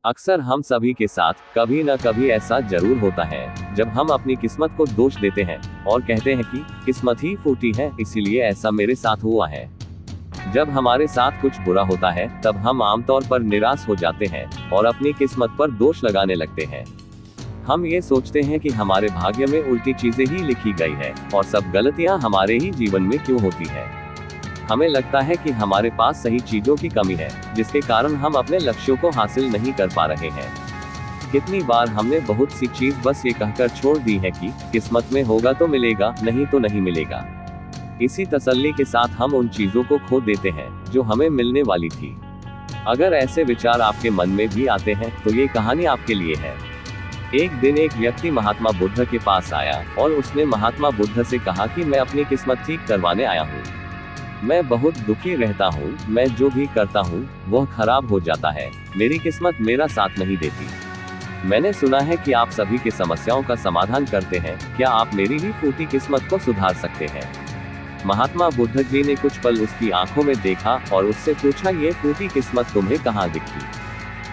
अक्सर हम सभी के साथ कभी न कभी ऐसा जरूर होता है जब हम अपनी किस्मत को दोष देते हैं और कहते हैं कि किस्मत ही फूटी है, इसीलिए ऐसा मेरे साथ हुआ है। जब हमारे साथ कुछ बुरा होता है तब हम आमतौर पर निराश हो जाते हैं और अपनी किस्मत पर दोष लगाने लगते हैं। हम ये सोचते हैं कि हमारे भाग्य में उल्टी चीजें ही लिखी गई है और सब गलतियां हमारे ही जीवन में क्यों होती है। हमें लगता है कि हमारे पास सही चीजों की कमी है, जिसके कारण हम अपने लक्ष्यों को हासिल नहीं कर पा रहे हैं। कितनी बार हमने बहुत सी चीज बस ये कहकर छोड़ दी है कि किस्मत में होगा तो मिलेगा, नहीं तो नहीं मिलेगा। इसी तसल्ली के साथ हम उन चीजों को खो देते हैं जो हमें मिलने वाली थी। अगर ऐसे विचार आपके मन में भी आते हैं तो ये कहानी आपके लिए है। एक दिन एक व्यक्ति महात्मा बुद्ध के पास आया और उसने महात्मा बुद्ध से कहा कि मैं अपनी किस्मत ठीक करवाने आया हूँ। मैं बहुत दुखी रहता हूँ, मैं जो भी करता हूँ वह खराब हो जाता है, मेरी किस्मत मेरा साथ नहीं देती। मैंने सुना है कि आप सभी की समस्याओं का समाधान करते हैं, क्या आप मेरी भी फूटी किस्मत को सुधार सकते हैं? महात्मा बुद्ध जी ने कुछ पल उसकी आंखों में देखा और उससे पूछा, ये फूटी किस्मत तुम्हें कहाँ दिखी?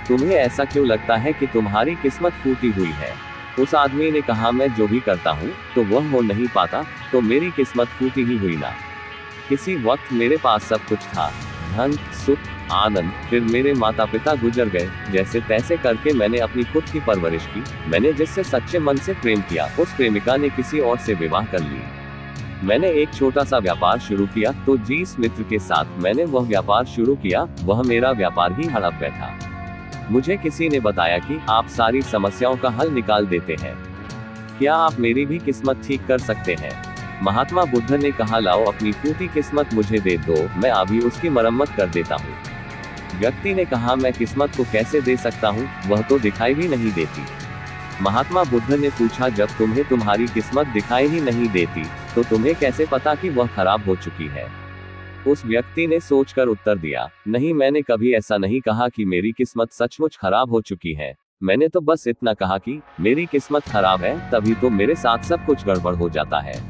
तुम्हें ऐसा क्यों लगता है कि तुम्हारी किस्मत फूटी हुई है? उस आदमी ने कहा, मैं जो भी करता हूँ तो वह हो नहीं पाता, तो मेरी किस्मत फूटी ही हुई ना। किसी वक्त मेरे पास सब कुछ था, धन, सुख, आनंद, फिर मेरे माता पिता गुजर गए। जैसे तैसे करके मैंने अपनी खुद की परवरिश की। मैंने जिससे सच्चे मन से प्रेम किया, उस प्रेमिका ने किसी और से विवाह कर ली। मैंने एक छोटा सा व्यापार शुरू किया, तो जिस मित्र के साथ मैंने वह व्यापार शुरू किया वह मेरा व्यापार ही हड़प बैठा। मुझे किसी ने बताया कि आप सारी समस्याओं का हल निकाल देते हैं, क्या आप मेरी भी किस्मत ठीक कर सकते हैं? महात्मा बुद्ध ने कहा, लाओ अपनी फूटी किस्मत मुझे दे दो, मैं अभी उसकी मरम्मत कर देता हूँ। व्यक्ति ने कहा, मैं किस्मत को कैसे दे सकता हूँ, वह तो दिखाई भी नहीं देती। महात्मा बुद्ध ने पूछा, जब तुम्हें तुम्हारी किस्मत दिखाई ही नहीं देती तो तुम्हें कैसे पता कि वह खराब हो चुकी है? उस व्यक्ति ने सोचकर उत्तर दिया, नहीं, मैंने कभी ऐसा नहीं कहा कि मेरी किस्मत सचमुच खराब हो चुकी है। मैंने तो बस इतना कहा कि मेरी किस्मत खराब है, तभी तो मेरे साथ सब कुछ गड़बड़ हो जाता है।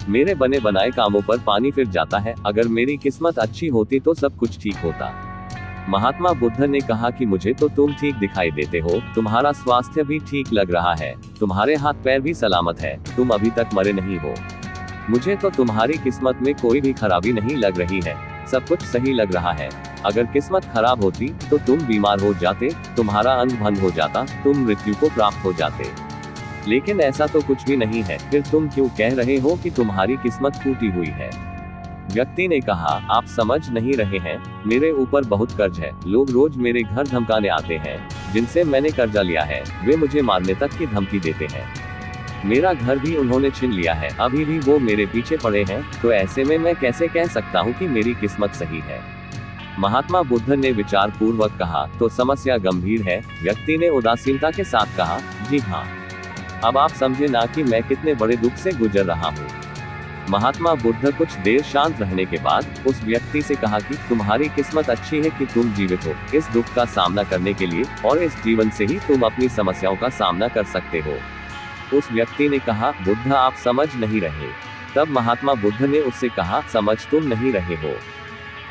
मेरे बने बनाए कामों पर पानी फिर जाता है। अगर मेरी किस्मत अच्छी होती तो सब कुछ ठीक होता। महात्मा बुद्ध ने कहा कि मुझे तो तुम ठीक दिखाई देते हो, तुम्हारा स्वास्थ्य भी ठीक लग रहा है, तुम्हारे हाथ पैर भी सलामत है, तुम अभी तक मरे नहीं हो। मुझे तो तुम्हारी किस्मत में कोई भी खराबी नहीं लग रही है, सब कुछ सही लग रहा है। अगर किस्मत खराब होती तो तुम बीमार हो जाते, तुम्हारा अंग भंग हो जाता, तुम मृत्यु को प्राप्त हो जाते। लेकिन ऐसा तो कुछ भी नहीं है, फिर तुम क्यों कह रहे हो कि तुम्हारी किस्मत फूटी हुई है? व्यक्ति ने कहा, आप समझ नहीं रहे हैं, मेरे ऊपर बहुत कर्ज है। लोग रोज मेरे घर धमकाने आते हैं, जिनसे मैंने कर्जा लिया है वे मुझे मारने तक की धमकी देते हैं। मेरा घर भी उन्होंने छीन लिया है, अभी भी वो मेरे पीछे पड़े हैं, तो ऐसे में मैं कैसे कह सकता हूँ कि मेरी किस्मत सही है? महात्मा बुद्ध ने विचार पूर्वक कहा, तो समस्या गंभीर है। व्यक्ति ने उदासीनता के साथ कहा, जी हाँ, अब आप समझे ना कि मैं कितने बड़े दुख से गुजर रहा हूँ। महात्मा बुद्ध कुछ देर शांत रहने के बाद उस व्यक्ति से कहा कि तुम्हारी किस्मत अच्छी है कि तुम जीवित हो इस दुख का सामना करने के लिए, और इस जीवन से ही तुम अपनी समस्याओं का सामना कर सकते हो। उस व्यक्ति ने कहा, बुद्ध आप समझ नहीं रहे। तब महात्मा बुद्ध ने उससे कहा, समझ तुम नहीं रहे हो,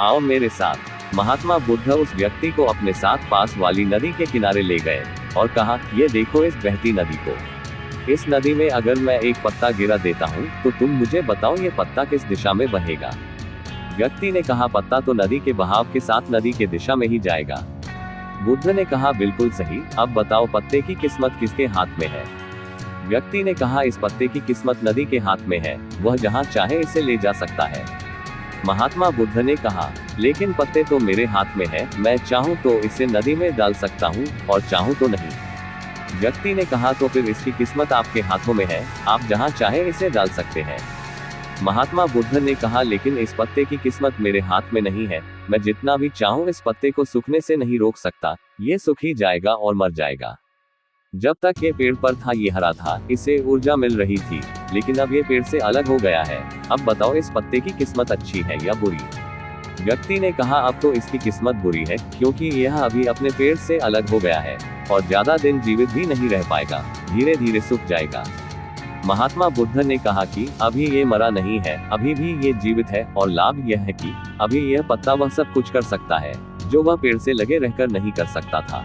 आओ मेरे साथ। महात्मा बुद्ध उस व्यक्ति को अपने साथ पास वाली नदी के किनारे ले गए और कहा, ये देखो इस बहती नदी को। इस नदी में अगर मैं एक पत्ता गिरा देता हूँ तो तुम मुझे बताओ ये पत्ता किस दिशा में बहेगा? व्यक्ति ने कहा, पत्ता तो नदी के बहाव के साथ नदी के दिशा में ही जाएगा। बुद्ध ने कहा, बिल्कुल सही, अब बताओ पत्ते की किस्मत किसके हाथ में है? व्यक्ति ने कहा, इस पत्ते की किस्मत नदी के हाथ में है, वह जहाँ चाहे इसे ले जा सकता है। महात्मा बुद्ध ने कहा, लेकिन पत्ते तो मेरे हाथ में है, मैं चाहूँ तो इसे नदी में डाल सकता हूँ और चाहूँ तो नहीं। व्यक्ति ने कहा, तो फिर इसकी किस्मत आपके हाथों में है, आप जहां चाहे इसे डाल सकते हैं। महात्मा बुद्ध ने कहा, लेकिन इस पत्ते की किस्मत मेरे हाथ में नहीं है, मैं जितना भी चाहूं इस पत्ते को सूखने से नहीं रोक सकता, ये सूख ही जाएगा और मर जाएगा। जब तक ये पेड़ पर था ये हरा था, इसे ऊर्जा मिल रही थी, लेकिन अब ये पेड़ से अलग हो गया है। अब बताओ इस पत्ते की किस्मत अच्छी है या बुरी? व्यक्ति ने कहा, अब तो इसकी किस्मत बुरी है, क्योंकि यह अभी अपने पेड़ से अलग हो गया है और ज्यादा दिन जीवित भी नहीं रह पाएगा, धीरे धीरे सूख जाएगा। महात्मा बुद्ध ने कहा कि अभी ये मरा नहीं है, अभी भी ये जीवित है, और लाभ यह है कि अभी यह पत्ता वह सब कुछ कर सकता है जो वह पेड़ से लगे रहकर नहीं कर सकता था।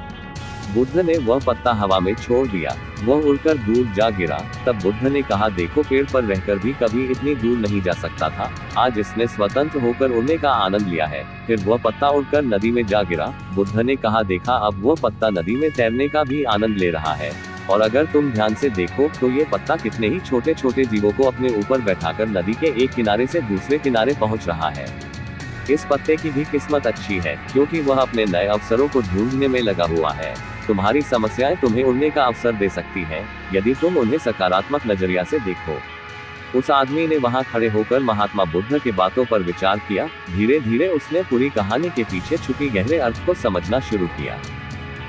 बुद्ध ने वह पत्ता हवा में छोड़ दिया, वह उड़कर दूर जा गिरा। तब बुद्ध ने कहा, देखो, पेड़ पर रहकर भी कभी इतनी दूर नहीं जा सकता था, आज इसने स्वतंत्र होकर उड़ने का आनंद लिया है। फिर वह पत्ता उड़कर नदी में जा गिरा। बुद्ध ने कहा, देखा, अब वह पत्ता नदी में तैरने का भी आनंद ले रहा है। और अगर तुम ध्यान से देखो तो ये पत्ता कितने ही छोटे छोटे जीवों को अपने ऊपर बैठाकर नदी के एक किनारे से दूसरे किनारे पहुंच रहा है। इस पत्ते की भी किस्मत अच्छी है, क्योंकि वह अपने नए अवसरों को ढूंढने में लगा हुआ है। तुम्हारी समस्याएं तुम्हें उड़ने का अवसर दे सकती हैं, यदि तुम उन्हें सकारात्मक नजरिया से देखो। उस आदमी ने वहां खड़े होकर महात्मा बुद्ध की बातों पर विचार किया। धीरे धीरे उसने पूरी कहानी के पीछे छुपी गहरे अर्थ को समझना शुरू किया।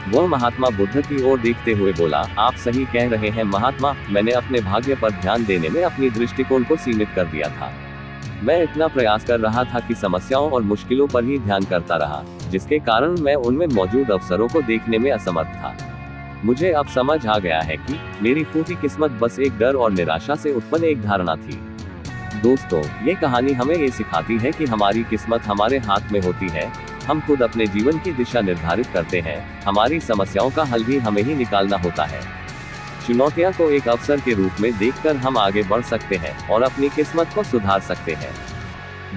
वह महात्मा बुद्ध की ओर देखते हुए बोला, आप सही कह रहे हैं महात्मा, मैंने अपने भाग्य पर ध्यान देने में अपनी दृष्टिकोण को सीमित कर दिया था। मैं इतना प्रयास कर रहा था कि समस्याओं और मुश्किलों पर ही ध्यान करता रहा, जिसके कारण मैं उनमें मौजूद अवसरों को देखने में असमर्थ था। मुझे अब समझ आ गया है कि मेरी फूटी किस्मत बस एक डर और निराशा से उत्पन्न एक धारणा थी। दोस्तों, ये कहानी हमें ये सिखाती है कि हमारी किस्मत हमारे हाथ में होती है। हम खुद अपने जीवन की दिशा निर्धारित करते हैं, हमारी समस्याओं का हल भी हमें ही निकालना होता है। चुनौतियां को एक अवसर के रूप में देखकर हम आगे बढ़ सकते हैं और अपनी किस्मत को सुधार सकते हैं।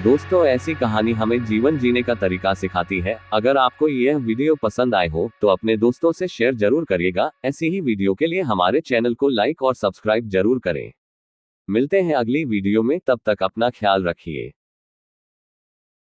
दोस्तों, ऐसी कहानी हमें जीवन जीने का तरीका सिखाती है। अगर आपको यह वीडियो पसंद आए हो तो अपने दोस्तों से शेयर जरूर करिएगा। ऐसी ही वीडियो के लिए हमारे चैनल को लाइक और सब्सक्राइब जरूर करें। मिलते हैं अगली वीडियो में, तब तक अपना ख्याल रखिए।